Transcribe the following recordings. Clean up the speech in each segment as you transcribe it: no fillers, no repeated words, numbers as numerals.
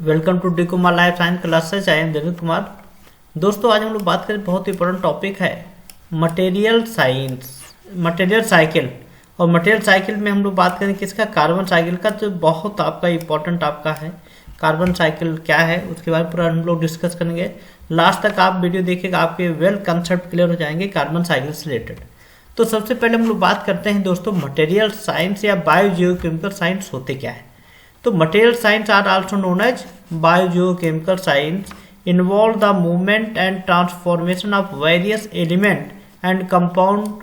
Welcome to D Kumar life science classes. I am Dilip Kumar. दोस्तों, आज हम लोग बात करें बहुत इंपॉर्टेंट टॉपिक है मटेरियल साइंस, मटेरियल साइकिल। और मटेरियल साइकिल में हम लोग बात करें किसका, कार्बन साइकिल का, जो बहुत आपका इंपॉर्टेंट आपका है। कार्बन साइकिल क्या है उसके बारे में पूरा हम लोग डिस्कस करेंगे। लास्ट तक आप वीडियो देखिएगा, आपके वेल कंसेप्ट क्लियर हो जाएंगे कार्बन साइकिल से रिलेटेड। तो सबसे पहले हम लोग बात करते हैं दोस्तों, मटेरियल साइंस या बायोजियोकेमिकल साइंस होते क्या है। तो material science are also known as biogeochemical science involve the movement and transformation of various element and compound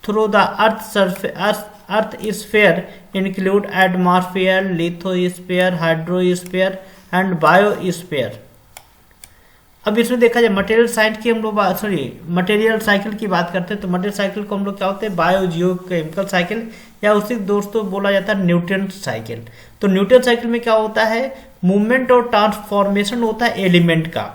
through the earth sphere include atmosphere, lithosphere, hydrosphere and biosphere। अब इसमें देखा जाए material science की हम लोग मटेरियल साइकिल की बात करते हैं। तो मटेरियल साइकिल को हम लोग क्या होते हैं, बायोजियोकेमिकल साइकिल या उसी दोस्तों बोला जाता है न्यूटन साइकिल। तो न्यूटन साइकिल में क्या होता है, मूवमेंट और ट्रांसफॉर्मेशन होता है एलिमेंट का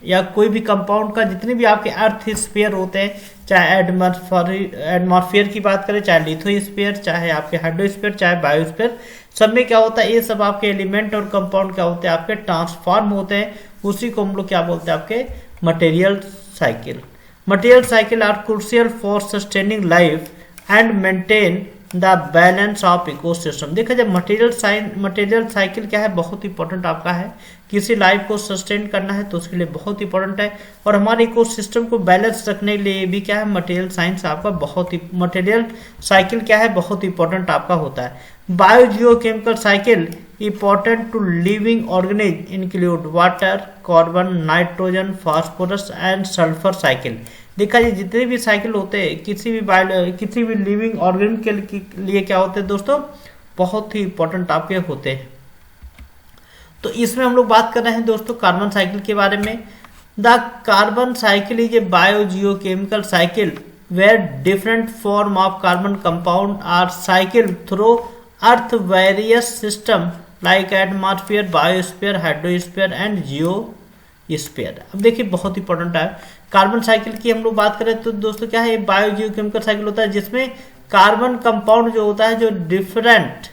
या कोई भी कंपाउंड का। जितने भी आपके अर्थ स्फीयर होते हैं, चाहे एटमॉस्फेयर की बात करें, चाहे लिथोस्फीयर, चाहे आपके हाइड्रोस्फीयर, चाहे बायोस्फीयर, सब में क्या होता है, ये सब आपके एलिमेंट और कंपाउंड क्या होते हैं, आपके ट्रांसफॉर्म होते हैं। उसी को हम लोग क्या बोलते हैं, आपके material cycle. Material cycle are crucial for sustaining life and maintain the balance of ecosystem. देखा जाए मटेरियल साइकिल क्या है, बहुत इंपॉर्टेंट आपका है। किसी लाइफ को सस्टेन करना है तो उसके लिए बहुत इंपॉर्टेंट है। और हमारे इकोसिस्टम को बैलेंस रखने के लिए भी क्या है, मटेरियल साइंस आपका मटेरियल साइकिल क्या है, बहुत इंपॉर्टेंट आपका होता है। Biogeochemical cycle important to living organism include water, carbon, nitrogen, phosphorus and sulphur cycle. देखा जाए जितने भी साइकिल होते हैं किसी भी लिविंग ऑर्गेनिज्म के लिए क्या होते हैं दोस्तों, बहुत ही इंपॉर्टेंट आपके होते हैं। तो इसमें हम लोग बात कर रहे हैं दोस्तों कार्बन साइकिल के बारे में। The carbon cycle is a biogeochemical cycle where different form of carbon compound are cycle through earth various system like atmosphere, biosphere, hydrosphere and geosphere. अब देखिए बहुत इंपॉर्टेंट है कार्बन साइकिल की। हम लोग बात करें तो दोस्तों क्या है, बायोजियोकेमिकल साइकिल होता है जिसमें कार्बन कंपाउंड जो होता है, जो डिफरेंट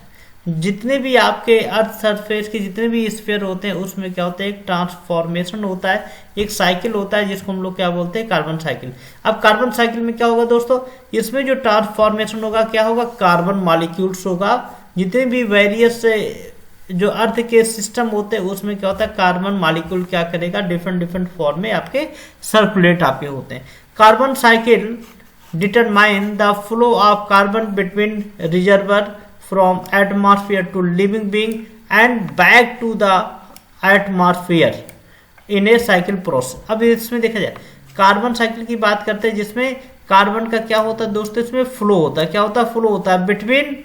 जितने भी आपके अर्थ सरफेस के जितने भी स्फीयर होते हैं उसमें क्या होता है, एक ट्रांसफॉर्मेशन होता है, एक साइकिल होता है जिसको हम लोग क्या बोलते हैं, कार्बन साइकिल। अब कार्बन साइकिल में क्या होगा दोस्तों, इसमें जो ट्रांसफॉर्मेशन होगा क्या होगा, कार्बन मॉलिक्यूल्स होगा। जितने भी वेरियस जो अर्थ के सिस्टम होते हैं उसमें क्या होता है, कार्बन मॉलिक्यूल क्या करेगा, डिफरेंट फॉर्म में आपके सर्कुलेट आपके होते हैं। Carbon cycle determine the flow of carbon between reservoir from atmosphere to living being and back to the atmosphere in a cycle process. अब इसमें देखा जाए कार्बन साइकिल की बात करते हैं जिसमें कार्बन का क्या होता है दोस्तों, इसमें फ्लो होता है। क्या होता है, फ्लो होता है between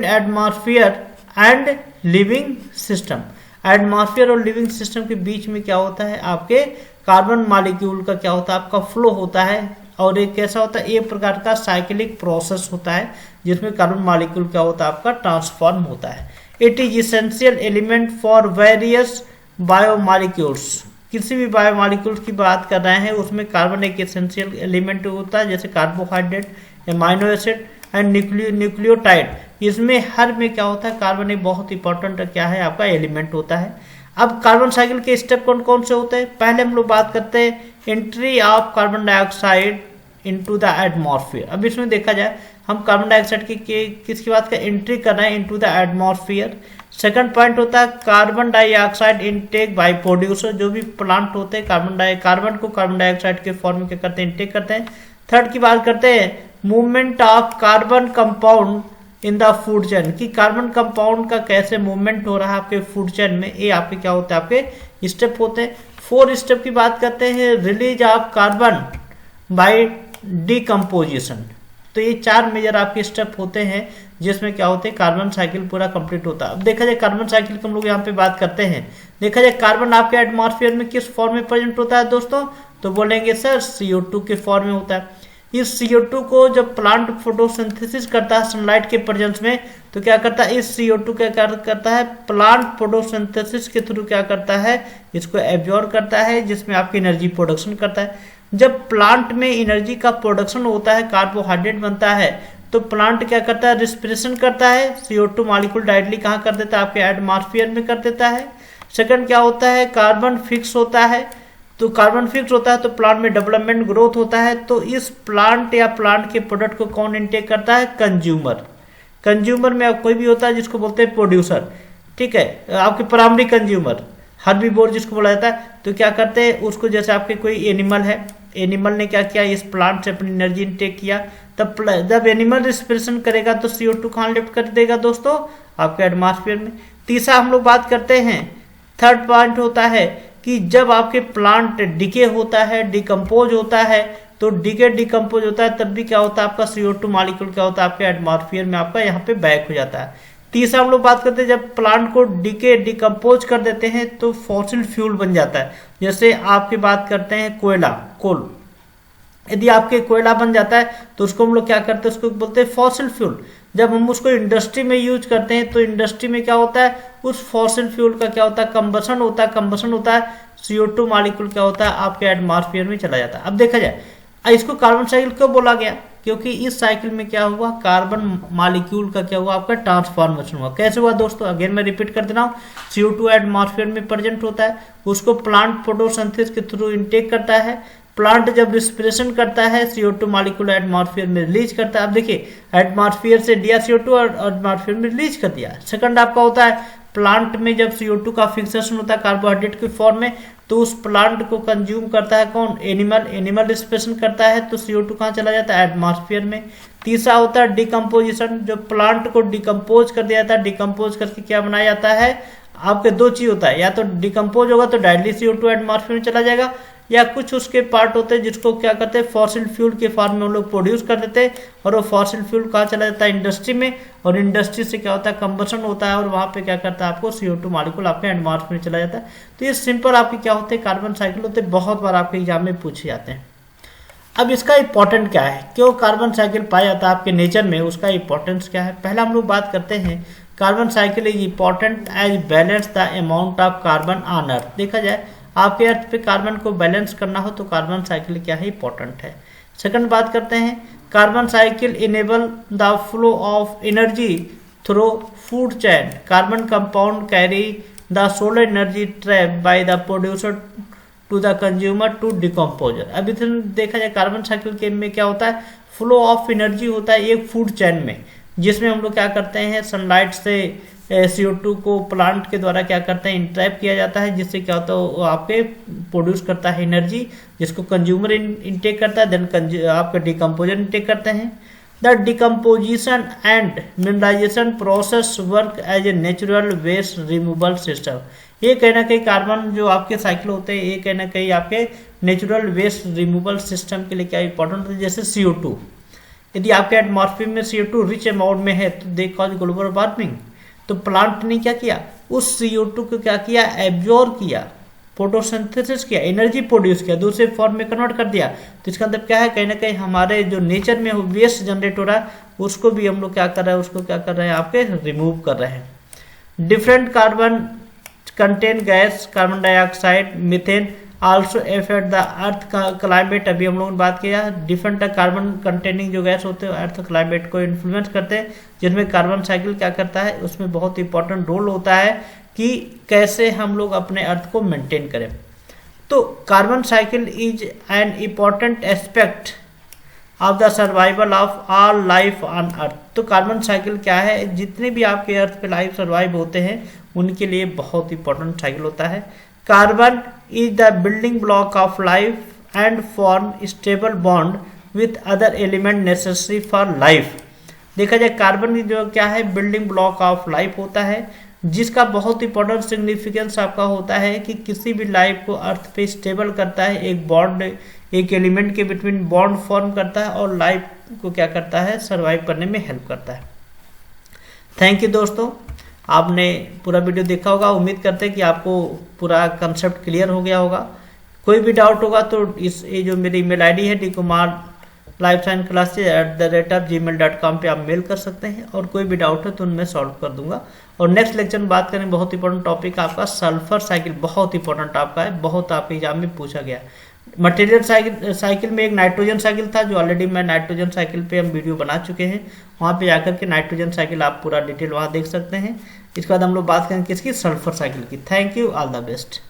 atmosphere and living system. Atmosphere और लिविंग सिस्टम के बीच में क्या होता है, आपके कार्बन मॉलिक्यूल का क्या होता है, आपका फ्लो होता है। और एक कैसा होता है, एक प्रकार का साइक्लिक प्रोसेस होता है जिसमें कार्बन मॉलिक्यूल क्या होता है, आपका ट्रांसफॉर्म होता है। It is essential element for various biomolecules. किसी भी बायोमॉलिक्यूल्स की बात कर रहे हैं उसमें कार्बन एक एसेंशियल एलिमेंट होता है, जैसे carbohydrate, amino acid and nucleotide. इसमें हर में क्या होता है, कार्बन एक बहुत इंपॉर्टेंट क्या है, आपका एलिमेंट होता है। अब कार्बन साइकिल के स्टेप कौन कौन से होते हैं, पहले हम लोग बात करते हैं entry of carbon dioxide into the atmosphere. अब इसमें देखा जाए हम कार्बन डाइऑक्साइड की किसकी बात कर, एंट्री कर रहे हैं into the atmosphere. Second point होता है carbon dioxide intake by producer. जो भी प्लांट होते हैं कार्बन को कार्बन डाइऑक्साइड के फॉर्म में क्या करते हैं, इनटेक करते हैं। थर्ड की बात करते हैं movement of carbon compound in the food chain, कि कार्बन कंपाउंड का कैसे मूवमेंट हो रहा है आपके फूड चेन में, ये आपके क्या होते हैं, आपके स्टेप होते हैं। फोर्थ स्टेप की बात करते हैं release of carbon by decomposition. तो ये चार मेजर आपके स्टेप होते हैं जिसमें क्या होते हैं, कार्बन साइकिल पूरा कंप्लीट होता है। अब देखा जाए कार्बन साइकिल को हम लोग यहाँ पे बात करते हैं। देखा जाए कार्बन आपके एटमॉस्फेयर में किस फॉर्म में प्रेजेंट होता है दोस्तों, तो बोलेंगे सर CO2 के फॉर्म में होता है। इस CO2 को जब प्लांट फोटोसिंथेसिस करता है सनलाइट के प्रेजेंस में, तो क्या करता है, इस CO2 क्या करता है, प्लांट फोटोसिंथेसिस के थ्रू क्या करता है, इसको एब्जॉर्ब करता है, जिसमें आपकी एनर्जी प्रोडक्शन करता है। जब प्लांट में एनर्जी का प्रोडक्शन होता है, कार्बोहाइड्रेट बनता है, तो प्लांट क्या करता है, रिस्पिरेशन करता है, CO2 मॉलिक्यूल डायरेक्टली कहाँ कर देता है, आपके एटमॉस्फेयर में कर देता है। सेकंड क्या होता है, कार्बन फिक्स होता है, तो कार्बन फिक्स होता है तो प्लांट में डेवलपमेंट ग्रोथ होता है। तो इस प्लांट या प्लांट के प्रोडक्ट को कौन इनटेक करता है, कंज्यूमर। कंज्यूमर में अब कोई भी होता है जिसको बोलते हैं प्रोड्यूसर, ठीक है, आपके प्राइमरी कंज्यूमर, हर्बीवोर जिसको बोला जाता है। तो क्या करते हैं उसको, जैसे आपके कोई एनिमल है, एनिमल ने क्या किया, इस प्लांट से अपनी एनर्जी इनटेक किया, तब जब एनिमल रिस्पिरेशन करेगा तो CO2 कहाँ लिफ्ट कर देगा दोस्तों, आपके एटमॉस्फेयर में। तीसरा हम लोग बात करते हैं, थर्ड पॉइंट होता है कि जब आपके प्लांट डिके होता है, डिकम्पोज होता है, तो डिकम्पोज होता है तब भी क्या होता है, आपका CO2 मॉलिक्यूल क्या होता है, आपके एटमॉस्फेयर में आपका यहाँ पे बैक हो जाता है। तीसरा हम लोग बात करते हैं, जब प्लांट को डिकम्पोज कर देते हैं तो फॉसिल फ्यूल बन जाता है। जैसे आपकी बात करते हैं कोयला, कोल, यदि आपके कोयला बन जाता है तो उसको हम लोग क्या करते हैं, उसको बोलते हैं फॉसिल फ्यूल। जब हम उसको इंडस्ट्री में यूज करते हैं तो इंडस्ट्री में क्या होता है, उस फॉसिल फ्यूल का क्या होता है, कंबशन होता है, CO2 मॉलिक्यूल क्या होता है, आपके एटमॉस्फेयर में चला जाता है। अब देखा जाए इसको कार्बन साइकिल क्यों बोला गया, क्योंकि इस साइकिल में क्या हुआ, कार्बन मॉलिक्यूल का क्या हुआ, आपका ट्रांसफॉर्मेशन हुआ। कैसे हुआ दोस्तों, अगेन मैं रिपीट कर दे रहा हूँ, CO2 एटमॉस्फेयर में प्रेजेंट होता है, उसको प्लांट फोटोसिंथेसिस के थ्रू इनटेक करता है। प्लांट जब रिस्पिरेशन करता है CO2 मॉलिक्यूल एटमॉस्फेयर में रिलीज करता है। अब देखिए एटमॉस्फेयर से दिया CO2 और एटमॉस्फेयर में रिलीज कर दिया। सेकंड आपका होता है, प्लांट में जब CO2 का फिक्सेशन होता है कार्बोहाइड्रेट के फॉर्म में, तो उस प्लांट को कंज्यूम करता है कौन, एनिमल रिस्पिरेशन करता है तो CO2 कहाँ चला जाता है, एटमॉस्फेयर में। तीसरा होता है डिकम्पोजिशन, जो प्लांट को डिकम्पोज कर दिया जाता है, डिकम्पोज करके क्या बनाया जाता है, आपके दो चीज होता है, या तो डिकम्पोज होगा तो डायरेक्टली CO2 एटमॉस्फेयर में चला जाएगा, या कुछ उसके पार्ट होते हैं जिसको क्या करते हैं, फॉसिल फ्यूल के फॉर्म में हम लोग प्रोड्यूस कर देते हैं, और वो फॉसिल फ्यूल कहाँ चला जाता है, इंडस्ट्री में, और इंडस्ट्री से क्या होता है, कंबशन होता है, और वहाँ पे क्या करता है, आपको CO2 मॉलिक्यूल आपके एटमॉस्फेयर में चला जाता है। तो ये सिंपल आपके क्या होते हैं, कार्बन साइकिल होते हैं, बहुत बार आपके एग्जाम में पूछे जाते हैं। अब इसका इंपॉर्टेंट क्या है, क्यों कार्बन साइकिल पाया जाता है आपके नेचर में, उसका इंपॉर्टेंस क्या है। पहला हम लोग बात करते हैं, carbon cycle is important as balance the amount of carbon on earth. देखा जाए आपके अर्थ पे कार्बन को बैलेंस करना हो तो कार्बन साइकिल क्या है, इंपॉर्टेंट है। सेकंड बात करते हैं, carbon cycle enable the flow of energy through food chain. Carbon compound carry the solar energy trap by the producer to the consumer to decomposer. अभी देखा जाए कार्बन साइकिल के में क्या होता है, फ्लो ऑफ एनर्जी होता है एक फूड चेन में, जिसमें हम लोग क्या करते हैं, सनलाइट से CO2 को प्लांट के द्वारा क्या करते हैं, इंट्रैप किया जाता है, जिससे क्या होता है वो आपके प्रोड्यूस करता है एनर्जी, जिसको कंज्यूमर इनटेक करता है, देन आपका डिकम्पोजर इनटेक करते हैं। The decomposition and mineralisation process work as a natural waste removal system. ये कहीं ना कहीं कार्बन जो आपके साइकिल होते हैं, ये कहीं ना कहीं आपके नेचुरल वेस्ट रिमूवल सिस्टम के लिए क्या इंपॉर्टेंट होता है। जैसे CO2, यदि आपके एटमॉस्फेयर में CO2 रिच अमाउंट में है तो दे कॉज ग्लोबल वार्मिंग। तो प्लांट ने क्या किया, उस CO2 को क्या किया, एब्जॉर्ब किया, फोटोसिंथेसिस किया, एनर्जी प्रोड्यूस किया, दूसरे फॉर्म में कन्वर्ट कर दिया। तो इसका मतलब क्या है, कहीं ना कहीं हमारे जो नेचर में वेस्ट जनरेट हो रहा है उसको भी हम लोग क्या कर रहे हैं, उसको क्या कर रहे हैं, आपके रिमूव कर रहे हैं। Different carbon contain gas, carbon dioxide, methane also effect the earth का क्लाइमेट। अभी हम लोगों ने बात किया, डिफरेंट कार्बन कंटेनिंग जो गैस होते हैं अर्थ क्लाइमेट को इन्फ्लुएंस करते हैं, जिनमें कार्बन साइकिल क्या करता है, उसमें बहुत इंपॉर्टेंट रोल होता है कि कैसे हम लोग अपने अर्थ को मेंटेन करें। तो carbon cycle is an important aspect of the survival of all life on earth. तो कार्बन साइकिल क्या है, जितने भी आपके अर्थ पे लाइफ सर्वाइव होते हैं उनके लिए बहुत इंपॉर्टेंट साइकिल होता है। Carbon is the building block of life and form stable bond with other element necessary for life। देखा जाए कार्बन जो क्या है, बिल्डिंग ब्लॉक ऑफ लाइफ होता है, जिसका बहुत इंपॉर्टेंट सिग्निफिकेंस आपका होता है कि किसी भी लाइफ को अर्थ पे स्टेबल करता है, एक बॉन्ड, एक एलिमेंट के बिटवीन बॉन्ड फॉर्म करता है और लाइफ को क्या करता है, सर्वाइव करने में हेल्प करता है। थैंक यू दोस्तों, आपने पूरा वीडियो देखा होगा। उम्मीद करते हैं कि आपको पूरा कंसेप्ट क्लियर हो गया होगा। कोई भी डाउट होगा तो इस ये जो मेरी ईमेल आईडी है dkumar@lifescienceClasses@gmail.com पे आप मेल कर सकते हैं, और कोई भी डाउट है तो उनमें सॉल्व कर दूंगा। और नेक्स्ट लेक्चर में बात करें बहुत इंपॉर्टेंट टॉपिक आपका सल्फर साइकिल, बहुत इंपॉर्टेंट आपका है, बहुत आपके एग्जाम में पूछा गया। मटेरियल साइकिल में एक नाइट्रोजन साइकिल था, जो ऑलरेडी मैं नाइट्रोजन साइकिल पे हम वीडियो बना चुके हैं। वहाँ पे जाकर के नाइट्रोजन साइकिल आप पूरा डिटेल वहाँ देख सकते हैं। इसके बाद हम लोग बात करेंगे किसकी, सल्फर साइकिल की। Thank you, all the best.